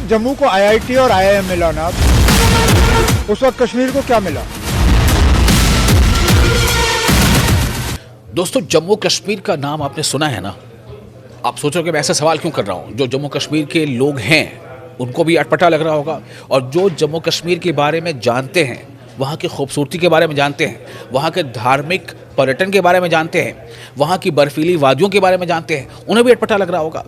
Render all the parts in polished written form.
जम्मू को आईआईटी और आईआईएम मिला ना, उस वक्त कश्मीर को क्या मिला? दोस्तों, जम्मू कश्मीर का नाम आपने सुना है ना। आप सोचोगे मैं ऐसा सवाल क्यों कर रहा हूं? जो जम्मू कश्मीर के लोग हैं उनको भी अटपटा लग रहा होगा, और जो जम्मू कश्मीर के बारे में जानते हैं, वहाँ की खूबसूरती के बारे में जानते हैं, वहाँ के धार्मिक पर्यटन के बारे में जानते हैं, वहाँ की बर्फीली वादियों के बारे में जानते हैं, उन्हें भी अटपटा लग रहा होगा।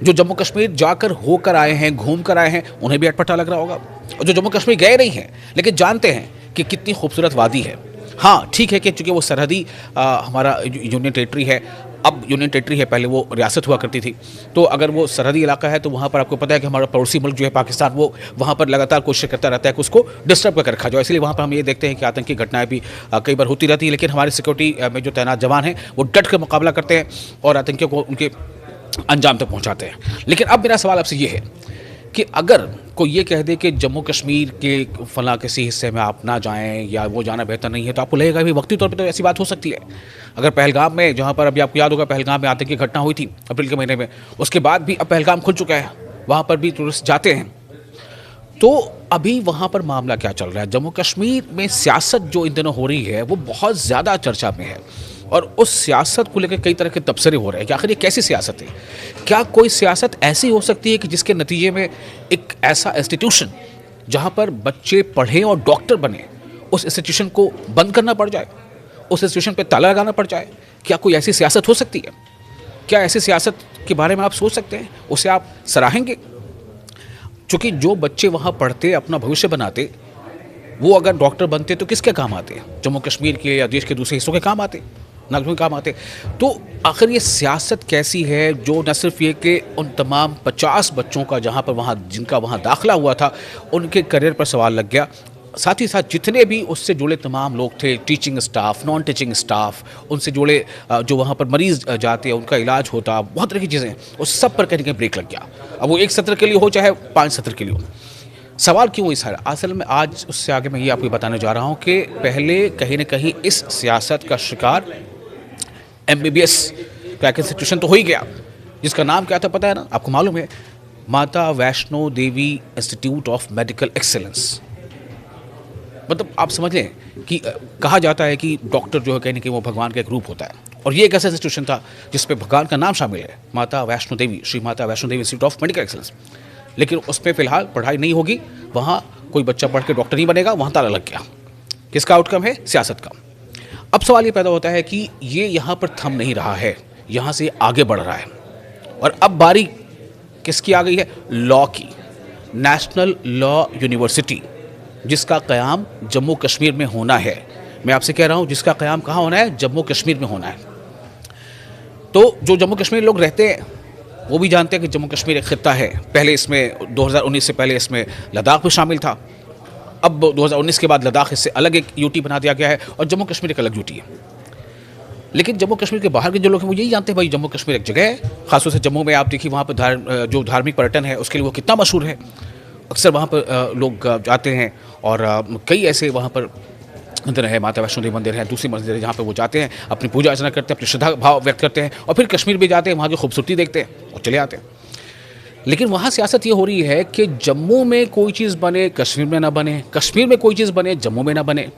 जो जम्मू कश्मीर जाकर होकर आए हैं, घूम कर आए हैं, उन्हें भी अटपटा लग रहा होगा। और जो जम्मू कश्मीर गए नहीं हैं लेकिन जानते हैं कि कितनी खूबसूरत वादी है। हाँ, ठीक है कि चूँकि वो सरहदी हमारा यूनियन टेरिटरी है, अब यूनियन टेरिटरी है, पहले वो रियासत हुआ करती थी। तो अगर वो सरहदी इलाका है तो वहाँ पर आपको पता है कि हमारा पड़ोसी मुल्क जो है पाकिस्तान, वो वहाँ पर लगातार कोशिश करता रहता है कि उसको डिस्टर्ब करके रखा जाए। इसलिए वहाँ पर हम ये देखते हैं कि आतंकी घटनाएं भी कई बार होती रहती है, लेकिन हमारी सिक्योरिटी में जो तैनात जवान हैं वो डट कर मुकाबला करते हैं और आतंकियों को उनके अंजाम तक पहुँचाते हैं। लेकिन अब मेरा सवाल आपसे ये है कि अगर कोई ये कह दे कि जम्मू कश्मीर के फला किसी हिस्से में आप ना जाएं या वो जाना बेहतर नहीं है, तो आपको लगेगा भी वक्ती तौर पे तो ऐसी बात हो सकती है। अगर पहलगाम में, जहाँ पर अभी आपको याद होगा पहलगाम में आतंकी घटना हुई थी अप्रैल के महीने में, उसके बाद भी अब पहलगाम खुल चुका है, वहाँ पर भी टूरिस्ट जाते हैं। तो अभी वहाँ पर मामला क्या चल रहा है? जम्मू कश्मीर में सियासत जो इन दिनों हो रही है वो बहुत ज़्यादा चर्चा में है, और उस सियासत को लेकर कई तरह के तबसरे हो रहे हैं कि आखिर ये कैसी सियासत है। क्या कोई सियासत ऐसी हो सकती है कि जिसके नतीजे में एक ऐसा इंस्टीट्यूशन जहाँ पर बच्चे पढ़ें और डॉक्टर बने, उस इंस्टीट्यूशन को बंद करना पड़ जाए, उस इंस्टीट्यूशन पर ताला लगाना पड़ जाए? क्या कोई ऐसी सियासत हो सकती है? क्या ऐसी सियासत के बारे में आप सोच सकते हैं? उसे आप सराहेंगे? चूँकि जो बच्चे वहाँ पढ़ते, अपना भविष्य बनाते, वो अगर डॉक्टर बनते तो किसके काम आते? जम्मू कश्मीर के या देश के दूसरे हिस्सों के काम आते, नागरिकों के काम आते। तो आखिर ये सियासत कैसी है जो न सिर्फ ये कि उन तमाम 50 बच्चों का जहाँ पर वहाँ जिनका वहाँ दाखिला हुआ था उनके करियर पर सवाल लग गया, साथ ही साथ जितने भी उससे जुड़े तमाम लोग थे, teaching staff, non teaching staff, उनसे जुड़े जो वहाँ पर मरीज़ जाते हैं, उनका इलाज होता, बहुत तरह की चीज़ें, उस सब पर कहीं ब्रेक लग गया। अब वो एक सत्र के लिए हो चाहे 5 सत्र के लिए हो। सवाल क्यों इस है? असल में आज उससे आगे मैं ये आपको बताने जा रहा हूँ कि पहले कहीं ना कहीं इस सियासत का शिकार MBBS का एक इंस्टीट्यूशन तो हो ही गया, जिसका नाम क्या था पता है ना? आपको मालूम है, माता Vaishno Devi institute of medical excellence. मतलब आप समझ लें कि कहा जाता है कि डॉक्टर जो है कहीं ना कहीं वो भगवान का एक रूप होता है, और ये एक ऐसा इंस्टीट्यूशन था जिसपे भगवान का नाम शामिल है, माता Vaishno Devi, Shri Mata Vaishno Devi institute of medical excellence. लेकिन उसमें फ़िलहाल पढ़ाई नहीं होगी, वहाँ कोई बच्चा पढ़ के डॉक्टर नहीं बनेगा, वहाँ ताला लग गया। किसका आउटकम है? सियासत का। अब सवाल ये पैदा होता है कि ये यहाँ पर थम नहीं रहा है, यहाँ से आगे बढ़ रहा है, और अब बारी किसकी आ गई है? लॉ की। नेशनल लॉ यूनिवर्सिटी, जिसका क़याम जम्मू कश्मीर में होना है। मैं आपसे कह रहा हूँ, जिसका क़याम कहाँ होना है? जम्मू कश्मीर में होना है। तो जो जम्मू कश्मीर लोग रहते हैं वो भी जानते हैं कि जम्मू कश्मीर एक खित्ता है। पहले इसमें 2019 से पहले इसमें लद्दाख भी शामिल था, अब 2019 के बाद लद्दाख इससे अलग एक यूटी बना दिया गया है, और जम्मू कश्मीर एक अलग यूटी है। लेकिन जम्मू कश्मीर के बाहर के जो लोग हैं वो यही जानते हैं भाई जम्मू कश्मीर एक जगह है। खासतौर से जम्मू में आप देखिए वहाँ पर जो धार्मिक पर्यटन है उसके लिए वो कितना मशहूर है। अक्सर वहाँ पर लोग जाते हैं, और कई ऐसे वहाँ पर मंदिर है, माता वैष्णो देवी मंदिर है, दूसरी मंदिर है, जहाँ पे वो जाते हैं, अपनी पूजा अर्चना करते हैं, अपनी श्रद्धा भाव व्यक्त करते हैं, और फिर कश्मीर भी जाते हैं, वहाँ की खूबसूरती देखते हैं और चले आते हैं। लेकिन वहाँ सियासत ये हो रही है कि जम्मू में कोई चीज़ बने कश्मीर में ना बने, कश्मीर में कोई चीज़ बने जम्मू में ना बने।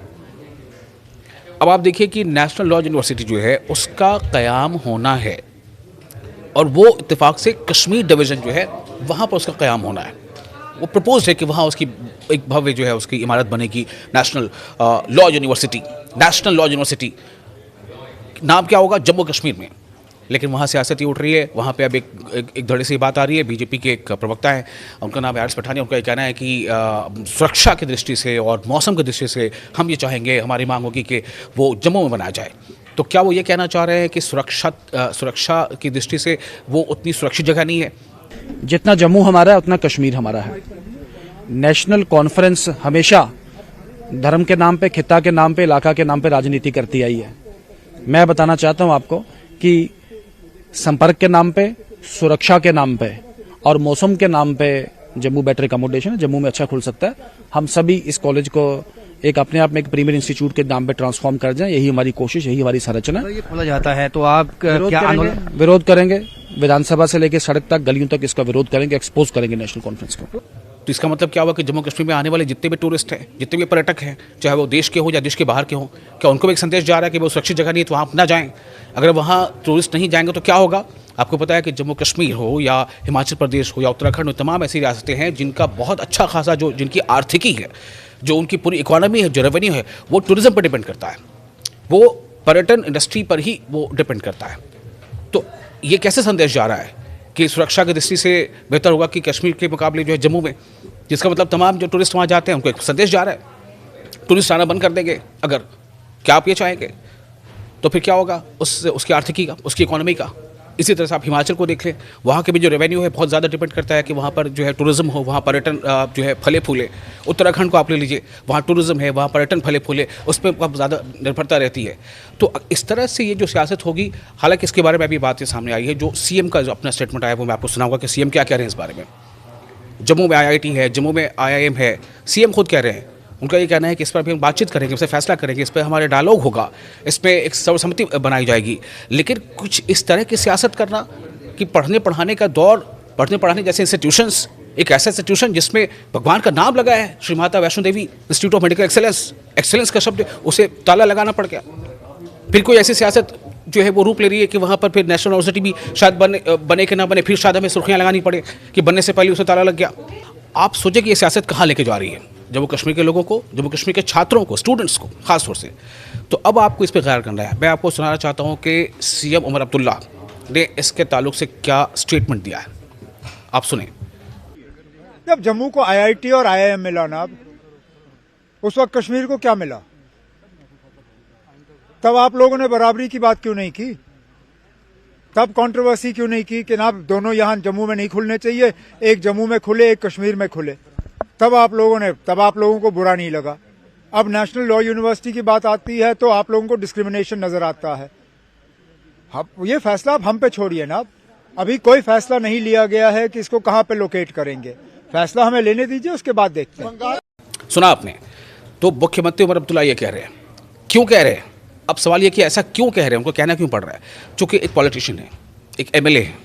अब आप देखिए कि नेशनल लॉ यूनिवर्सिटी जो है उसका क़याम होना है, और वो इत्तेफाक से कश्मीर डिवीज़न जो है वहाँ पर उसका क़याम होना है। वो प्रपोज है कि वहाँ उसकी एक भव्य जो है उसकी इमारत बनेगी, national law university. National law university नाम क्या होगा? जम्मू कश्मीर में। लेकिन वहाँ सियासत ही उठ रही है। वहाँ पे अब एक धड़े से बात आ रही है। बीजेपी के एक प्रवक्ता है, उनका नाम है आरिफ पठानिया। उनका ये कहना है कि सुरक्षा की दृष्टि से और मौसम की दृष्टि से हम ये चाहेंगे, हमारी मांग होगी कि वो जम्मू में बनाया जाए। तो क्या वो ये कहना चाह रहे हैं कि सुरक्षा की दृष्टि से वो उतनी सुरक्षित जगह नहीं है? जितना जम्मू हमारा है उतना कश्मीर हमारा है। नेशनल कॉन्फ्रेंस हमेशा धर्म के नाम पे, खित्ता के नाम पे, इलाका के नाम पे राजनीति करती आई है। मैं बताना चाहता हूं आपको कि संपर्क के नाम पे, सुरक्षा के नाम पे और मौसम के नाम पे जम्मू बेटर अकोमोडेशन है, जम्मू में अच्छा खुल सकता है। हम सभी इस कॉलेज को एक अपने आप में एक प्रीमियर इंस्टीट्यूट के नाम पे ट्रांसफॉर्म कर जाए, यही हमारी कोशिश, यही हमारी संरचना है। अगर ये खोला जाता है तो आप क्या आंदोलन विरोध करेंगे, विधानसभा से लेकर सड़क तक, गलियों तक इसका विरोध करेंगे, एक्सपोज करेंगे नेशनल कॉन्फ्रेंस को। तो इसका मतलब क्या हुआ कि जम्मू कश्मीर में आने वाले जितने भी टूरिस्ट हैं, जितने भी पर्यटक हैं, चाहे वो देश के हो या देश के बाहर के हों, क्या उनको भी एक संदेश जा रहा है कि वो सुरक्षित जगह नहीं है तो वहाँ ना जाएं? अगर वहाँ टूरिस्ट नहीं जाएंगे तो क्या होगा? आपको पता है कि जम्मू कश्मीर हो या हिमाचल प्रदेश हो या उत्तराखंड हो, तमाम ऐसी रियासतें हैं जिनका बहुत अच्छा खासा जो जिनकी आर्थिकी है, जो उनकी पूरी इकोनॉमी है, जो रेवेन्यू है, वो टूरिज्म पर डिपेंड करता है, वो पर्यटन इंडस्ट्री पर ही वो डिपेंड करता है। तो ये कैसे संदेश जा रहा है कि सुरक्षा की दृष्टि से बेहतर होगा कि कश्मीर के मुकाबले जो है जम्मू में, जिसका मतलब तमाम जो टूरिस्ट वहाँ जाते हैं उनको एक संदेश जा रहा है, टूरिस्ट आना बंद कर देंगे अगर, क्या आप ये चाहेंगे? तो फिर क्या होगा उसकी आर्थिकी का, उसकी इकोनॉमी का? इसी तरह से आप हिमाचल को देख लें, वहाँ के भी जो रेवेन्यू है बहुत ज़्यादा डिपेंड करता है कि वहाँ पर जो है टूरिज्म हो, वहाँ पर्यटन जो है फले फूले। उत्तराखंड को आप ले लीजिए, वहाँ टूरिज्म है, वहाँ पर्यटन फले फूले, उस पर बहुत ज़्यादा निर्भरता रहती है। तो इस तरह से ये जो सियासत होगी, हालांकि इसके बारे में अभी बातें सामने आई है, जो सीएम का जो अपना स्टेटमेंट आया वो मैं आपको सुनाऊंगा कि सीएम क्या कह रहे हैं इस बारे में। जम्मू में IIT है, जम्मू में IIM है, सीएम खुद कह रहे हैं, उनका ये कहना है कि इस पर भी हम बातचीत करेंगे, इस पर फैसला करेंगे, इस पर हमारे डायलॉग होगा, इस पर एक सर्वसम्मति बनाई जाएगी। लेकिन कुछ इस तरह की सियासत करना कि पढ़ने पढ़ाने का दौर, पढ़ने पढ़ाने जैसे इंस्टीट्यूशंस, एक ऐसा इंस्टीट्यूशन जिसमें भगवान का नाम लगा है, Shri Mata Vaishno Devi institute of medical excellence का शब्द, उसे ताला लगाना पड़ गया। फिर कोई ऐसी सियासत जो है वो रूप ले रही है कि वहाँ पर फिर नेशनल यूनिवर्सिटी भी शायद बने कि ना बने, फिर शायद हमें सुर्खियाँ लगानी पड़े कि बनने से पहले उसे ताला लग गया। आप सोचिए कि ये सियासत कहाँ लेके जा रही है जम्मू कश्मीर के लोगों को, जम्मू कश्मीर के छात्रों को, स्टूडेंट्स को खास तौर से। तो अब आपको इस पर गौर करना है। मैं आपको सुनाना चाहता हूँ कि CM उमर अब्दुल्ला ने इसके ताल्लुक से क्या स्टेटमेंट दिया है, आप सुने। जब जम्मू को IIT और IIM मिला ना, उस वक्त कश्मीर को क्या मिला? तब आप लोगों ने बराबरी की बात क्यों नहीं की? तब कंट्रोवर्सी क्यों नहीं की कि ना दोनों यहाँ जम्मू में नहीं खुलने चाहिए, एक जम्मू में खुले, एक कश्मीर में खुले? तब आप लोगों को बुरा नहीं लगा। अब नेशनल लॉ यूनिवर्सिटी की बात आती है तो आप लोगों को डिस्क्रिमिनेशन नजर आता है। ये फैसला आप हम पे छोड़िए ना, अभी कोई फैसला नहीं लिया गया है कि इसको कहाँ पे लोकेट करेंगे, फैसला हमें लेने दीजिए, उसके बाद देखते हैं। सुना आपने, तो मुख्यमंत्री उमर अब्दुल्ला ये कह रहे हैं। क्यों कह रहे हैं? अब सवाल ये कि ऐसा क्यों कह रहे हैं, उनको कहना क्यों पड़ रहा है? चूंकि एक पॉलिटिशियन है, एक MLA है,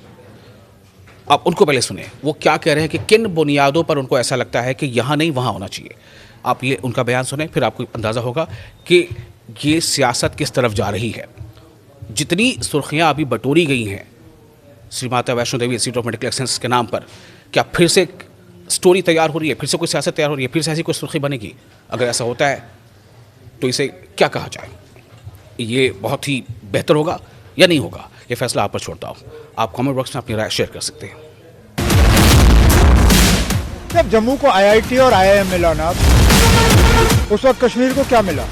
आप उनको पहले सुने वो क्या कह रहे हैं कि किन बुनियादों पर उनको ऐसा लगता है कि यहाँ नहीं वहाँ होना चाहिए। आप ये उनका बयान सुने, फिर आपको अंदाज़ा होगा कि ये सियासत किस तरफ जा रही है। जितनी सुर्खियाँ अभी बटोरी गई हैं Shri Mata Vaishno Devi institute of medical excellence के नाम पर, क्या फिर से स्टोरी तैयार हो रही है, फिर से कोई सियासत तैयार हो रही है, फिर से ऐसी कोई सुर्खी बनेगी? अगर ऐसा होता है तो इसे क्या कहा जाए? ये बहुत ही बेहतर होगा या नहीं होगा, ये फैसला आप पर छोड़ता हूँ। आप कमेंट बॉक्स में अपनी राय शेयर कर सकते हैं। जब जम्मू को IIT और IIM मिला ना, उस वक्त कश्मीर को क्या मिला?